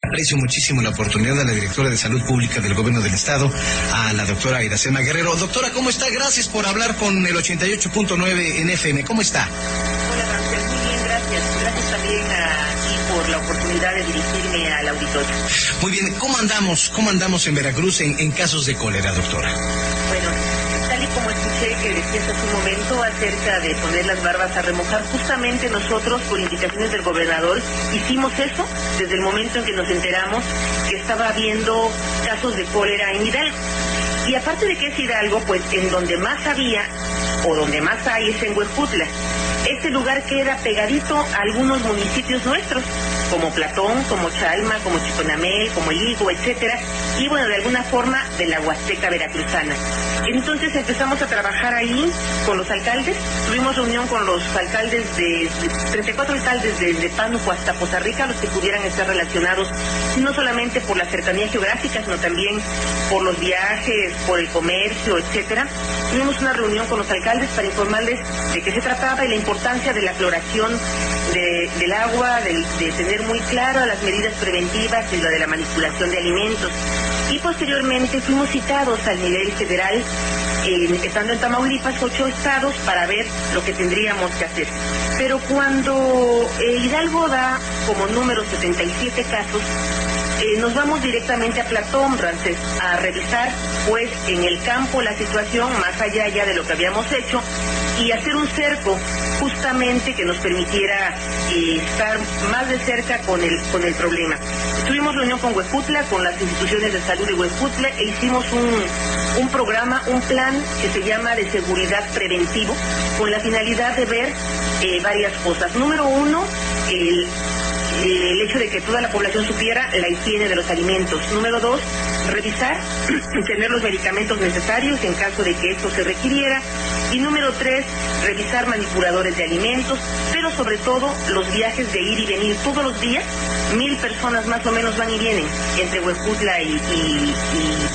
Aprecio muchísimo la oportunidad de la directora de Salud Pública del Gobierno del Estado, a la doctora Iracema Guerrero. Doctora, ¿cómo está? Gracias por hablar con el 88.9 en FM. ¿Cómo está? Hola, Ramsés. Muy bien, gracias. Gracias también a ti por la oportunidad de dirigirme al auditorio. Muy bien. ¿Cómo andamos en Veracruz en casos de cólera, doctora? Bueno, tal y como escuché que decías hace un momento acerca de poner las barbas a remojar, justamente nosotros, por indicaciones del gobernador, hicimos eso desde el momento en que nos enteramos que estaba habiendo casos de cólera en Hidalgo. Y aparte de que es Hidalgo, pues en donde más había, o donde más hay, es en Huejutla. Este lugar queda pegadito a algunos municipios nuestros, como Platón, como Chalma, como Chiconamel, como El Higo, etcétera, y bueno, de alguna forma de la Huasteca veracruzana. Entonces empezamos a trabajar ahí con los alcaldes, tuvimos reunión con los alcaldes de 34 alcaldes desde Pánuco hasta Poza Rica, los que pudieran estar relacionados no solamente por la cercanía geográfica, sino también por los viajes, por el comercio, etcétera. Tuvimos una reunión con los alcaldes para informarles de qué se trataba y la importancia de la cloración del agua, de tener muy claras las medidas preventivas y la de la manipulación de alimentos. Y posteriormente fuimos citados al nivel federal, estando en Tamaulipas, 8 estados, para ver lo que tendríamos que hacer. Pero cuando Hidalgo da como número 77 casos, nos vamos directamente a Platón, Ramsés, a revisar pues en el campo la situación, más allá ya de lo que habíamos hecho, y hacer un cerco justamente que nos permitiera estar más de cerca con el problema. Tuvimos reunión con Huejutla, con las instituciones de salud de Huejutla, e hicimos un programa, un plan que se llama de seguridad preventivo, con la finalidad de ver varias cosas. Número uno, el hecho de que toda la población supiera la higiene de los alimentos. Número 2, revisar y tener los medicamentos necesarios en caso de que esto se requiriera. Y número 3, revisar manipuladores de alimentos, pero sobre todo los viajes de ir y venir. Todos los días, 1000 personas más o menos van y vienen entre Huejutla y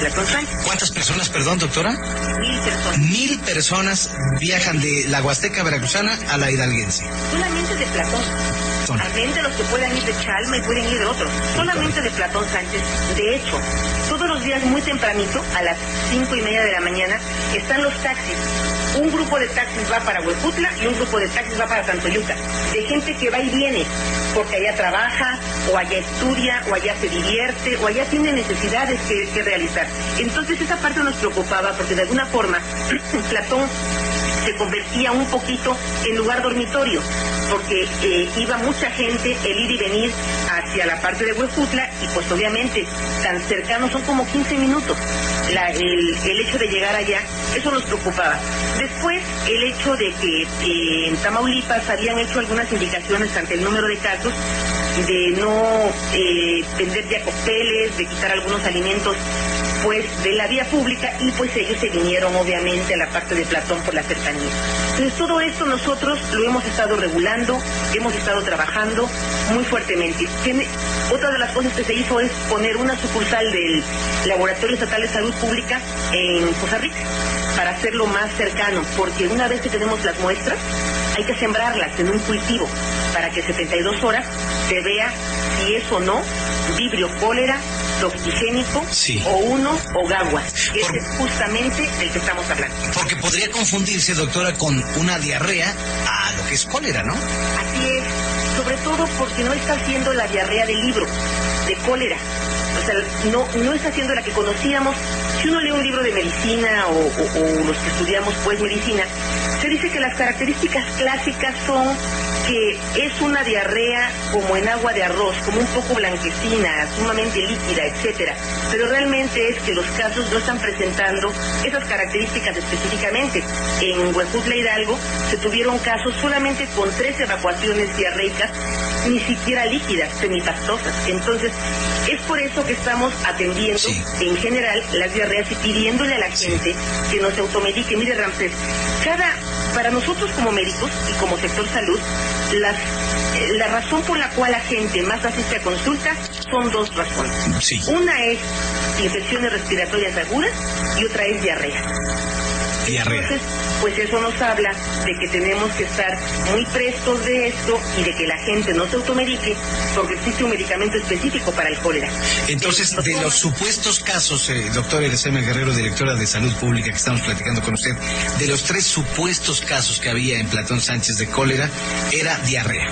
Platón Sánchez. ¿Cuántas personas, perdón, doctora? 1000 personas. 1000 personas viajan de la Huasteca veracruzana a la hidalguense. Solamente de Platón. Amén de los que puedan ir de Chalma y pueden ir de otros. Solamente de Platón Sánchez. De hecho, todos los días muy tempranito, a las 5:30 de la mañana, están los taxis. Un grupo de taxis va para Huejutla y un grupo de taxis va para Tantoyuca. De gente que va y viene, porque allá trabaja, o allá estudia, o allá se divierte, o allá tiene necesidades que realizar. Entonces esa parte nos preocupaba, porque de alguna forma Platón se convertía un poquito en lugar dormitorio, porque iba mucha gente el ir y venir hacia la parte de Huejutla, y pues obviamente tan cercanos, son como 15 minutos el hecho de llegar allá. Eso nos preocupaba. Después, el hecho de que en Tamaulipas habían hecho algunas indicaciones ante el número de casos, de no vender ya cócteles, de quitar algunos alimentos pues de la vía pública, y pues ellos se vinieron obviamente a la parte de Platón por la cercanía. Entonces todo esto nosotros lo hemos estado regulando, hemos estado trabajando muy fuertemente. Otra de las cosas que se hizo es poner una sucursal del Laboratorio Estatal de Salud Pública en Poza Rica, para hacerlo más cercano, porque una vez que tenemos las muestras, hay que sembrarlas en un cultivo, para que 72 horas se vea si es o no vibrio cólera, toxigénico, sí, o uno o gagua. Ese es justamente del que estamos hablando. Porque podría confundirse, doctora, con una diarrea a lo que es cólera, ¿no? Así es, sobre todo porque no está haciendo la diarrea del libro, de cólera. O sea, no está haciendo la que conocíamos. Si uno lee un libro de medicina o los que estudiamos pues medicina, se dice que las características clásicas son que es una diarrea como en agua de arroz, como un poco blanquecina, sumamente líquida, etcétera. Pero realmente es que los casos no están presentando esas características específicamente. En Huejutla, Hidalgo, se tuvieron casos solamente con 3 evacuaciones diarreicas, ni siquiera líquidas, semipastosas. Entonces, es por eso que estamos atendiendo, sí, en general las diarreas y pidiéndole a la gente que nos automedique. Mire, Ramsés, para nosotros como médicos y como sector salud, la razón por la cual la gente más asiste a consultas son 2 razones. Sí. Una es infecciones respiratorias agudas y otra es diarrea. Diarrea. Entonces, pues eso nos habla de que tenemos que estar muy prestos de esto y de que la gente no se automedique, porque existe un medicamento específico para el cólera. Entonces, de los supuestos casos, doctora Iracema Guerrero, directora de Salud Pública, que estamos platicando con usted, de los 3 supuestos casos que había en Platón Sánchez de cólera, era diarrea.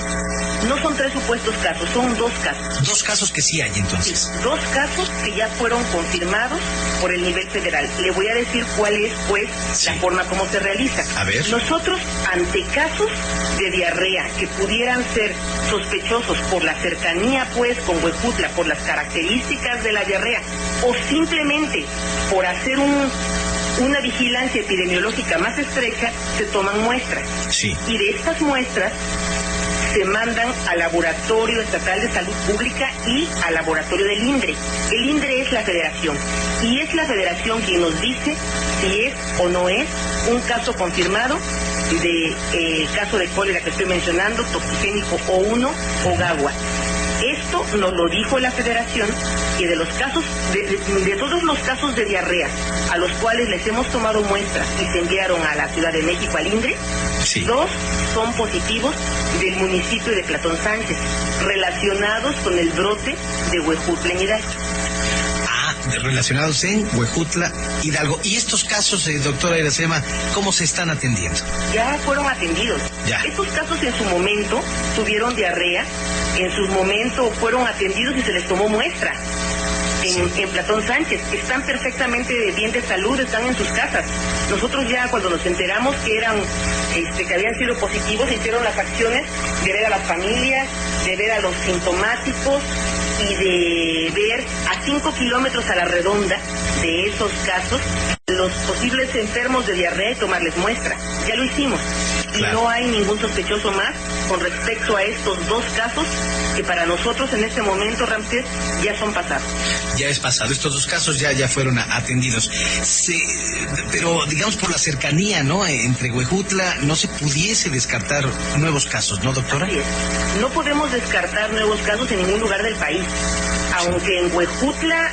No son 3 supuestos casos, son 2 casos. 2 casos que sí hay, entonces. Sí, 2 casos que ya fueron confirmados por el nivel federal. Le voy a decir cuál es, pues, la forma como se realiza. A ver. Nosotros, ante casos de diarrea que pudieran ser sospechosos por la cercanía, pues, con Huejutla, por las características de la diarrea, o simplemente por hacer una vigilancia epidemiológica más estrecha, se toman muestras. Sí. Y de estas muestras se mandan al Laboratorio Estatal de Salud Pública y al laboratorio del INDRE. El INDRE es la federación, y es la federación quien nos dice si es o no es un caso confirmado de caso de cólera que estoy mencionando, toxigénico O1 o GAGUA. Esto nos lo dijo la federación, y de los casos, de todos los casos de diarrea a los cuales les hemos tomado muestras y se enviaron a la Ciudad de México, al INDRE, 2 son positivos del municipio de Platón Sánchez, relacionados con el brote de Huejutla en Hidalgo. Relacionados en Huejutla, Hidalgo. ¿Y estos casos, doctora Iracema, cómo se están atendiendo? Ya fueron atendidos. Ya. Estos casos en su momento tuvieron diarrea, en su momento fueron atendidos y se les tomó muestra. En Platón Sánchez, están perfectamente bien de salud, están en sus casas. Nosotros ya cuando nos enteramos que que habían sido positivos, hicieron las acciones de ver a las familias, de ver a los sintomáticos y de ver a 5 kilómetros a la redonda de esos casos los posibles enfermos de diarrea y tomarles muestra. Ya lo hicimos. Claro. Y no hay ningún sospechoso más con respecto a estos 2 casos que para nosotros en este momento, Ramsés, ya son pasados. Ya es pasado, estos 2 casos ya fueron atendidos. Pero digamos por la cercanía, ¿no? Entre Huejutla no se pudiese descartar nuevos casos, ¿no, doctora? Así es. No podemos descartar nuevos casos en ningún lugar del país. Aunque en Huejutla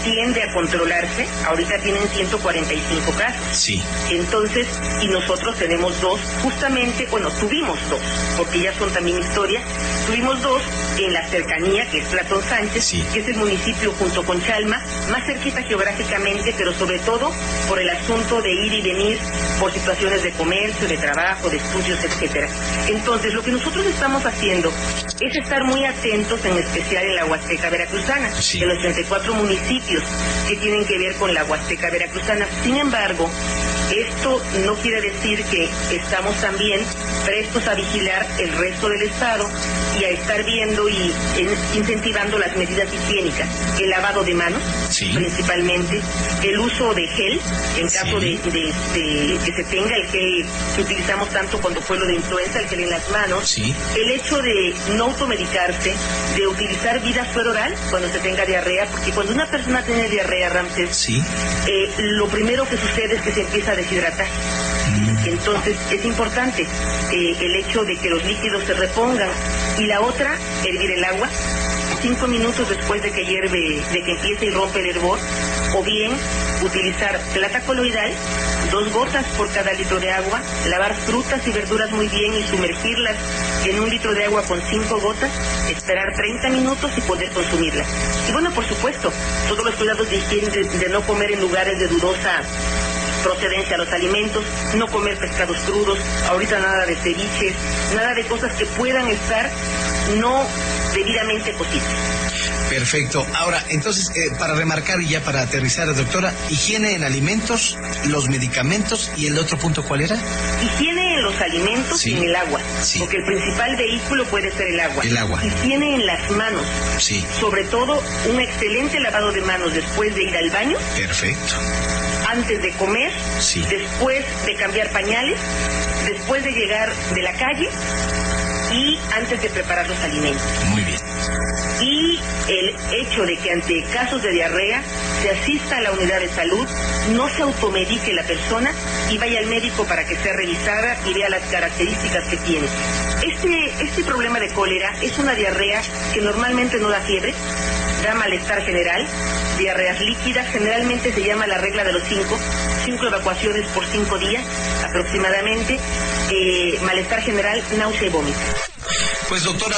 tiende a controlarse, ahorita tienen 145 casos. Sí. Entonces, y nosotros tenemos 2, justamente, bueno, tuvimos 2, porque ya son también historia. Tuvimos 2 en la cercanía, que es Platón Sánchez, que es el municipio junto con Chalma, más cerquita geográficamente, pero sobre todo por el asunto de ir y venir, por situaciones de comercio, de trabajo, de estudios, etcétera. Entonces, lo que nosotros estamos haciendo es estar muy atentos, en especial en la Huasteca Veracruzana, en los 34 municipios que tienen que ver con la Huasteca Veracruzana. Sin embargo, esto no quiere decir que estamos también prestos a vigilar el resto del estado y a estar viendo y incentivando las medidas higiénicas, el lavado de manos, principalmente, el uso de gel, en caso de que se tenga el gel que utilizamos tanto cuando fue lo de influenza, el gel en las manos, el hecho de no automedicarse, de utilizar vida suero oral cuando se tenga diarrea, porque cuando una persona tiene diarrea, Ramsés, lo primero que sucede es que se empieza a deshidratar. Entonces es importante el hecho de que los líquidos se repongan, y la otra, hervir el agua 5 minutos después de que hierve, de que empiece y rompe el hervor, o bien utilizar plata coloidal, 2 gotas por cada litro de agua, lavar frutas y verduras muy bien y sumergirlas en 1 litro de agua con 5 gotas, esperar 30 minutos y poder consumirlas. Y bueno, por supuesto, todos los cuidados de higiene, de no comer en lugares de dudosa procedencia a los alimentos, no comer pescados crudos, ahorita nada de ceviches, nada de cosas que puedan estar no debidamente cocidas. Perfecto. Ahora, entonces, para remarcar y ya para aterrizar, doctora, higiene en alimentos, los medicamentos, y el otro punto, ¿cuál era? Higiene en los alimentos y en el agua, porque el principal vehículo puede ser el agua. El agua. Higiene en las manos. Sobre todo, un excelente lavado de manos después de ir al baño. Perfecto. Antes de comer, después de cambiar pañales, después de llegar de la calle y antes de preparar los alimentos. Muy bien. Y el hecho de que ante casos de diarrea se asista a la unidad de salud, no se automedique la persona y vaya al médico para que sea revisada y vea las características que tiene. Este problema de cólera es una diarrea que normalmente no da fiebre, da malestar general, diarreas líquidas, generalmente se llama la regla de los 5, 5 evacuaciones por 5 días aproximadamente, malestar general, náusea y vómito. Pues doctora,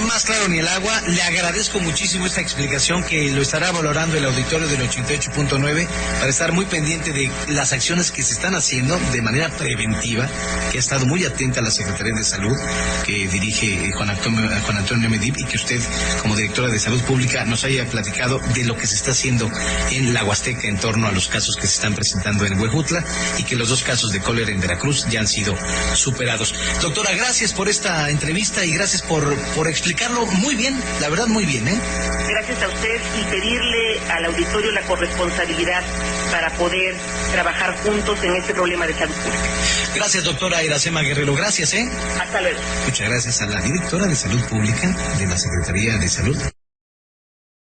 más claro ni el agua, le agradezco muchísimo esta explicación que lo estará valorando el auditorio del 88.9 para estar muy pendiente de las acciones que se están haciendo de manera preventiva, que ha estado muy atenta a la Secretaría de Salud que dirige Juan Antonio Medib, y que usted como directora de Salud Pública nos haya platicado de lo que se está haciendo en la Huasteca en torno a los casos que se están presentando en Huejutla y que los 2 casos de cólera en Veracruz ya han sido superados. Doctora, gracias por esta entrevista y gracias por explicarlo muy bien, la verdad muy bien, ¿eh? Gracias a usted y pedirle al auditorio la corresponsabilidad para poder trabajar juntos en este problema de salud pública. Gracias, doctora Iracema Guerrero, gracias, ¿eh? Hasta luego. Muchas gracias a la directora de Salud Pública de la Secretaría de Salud.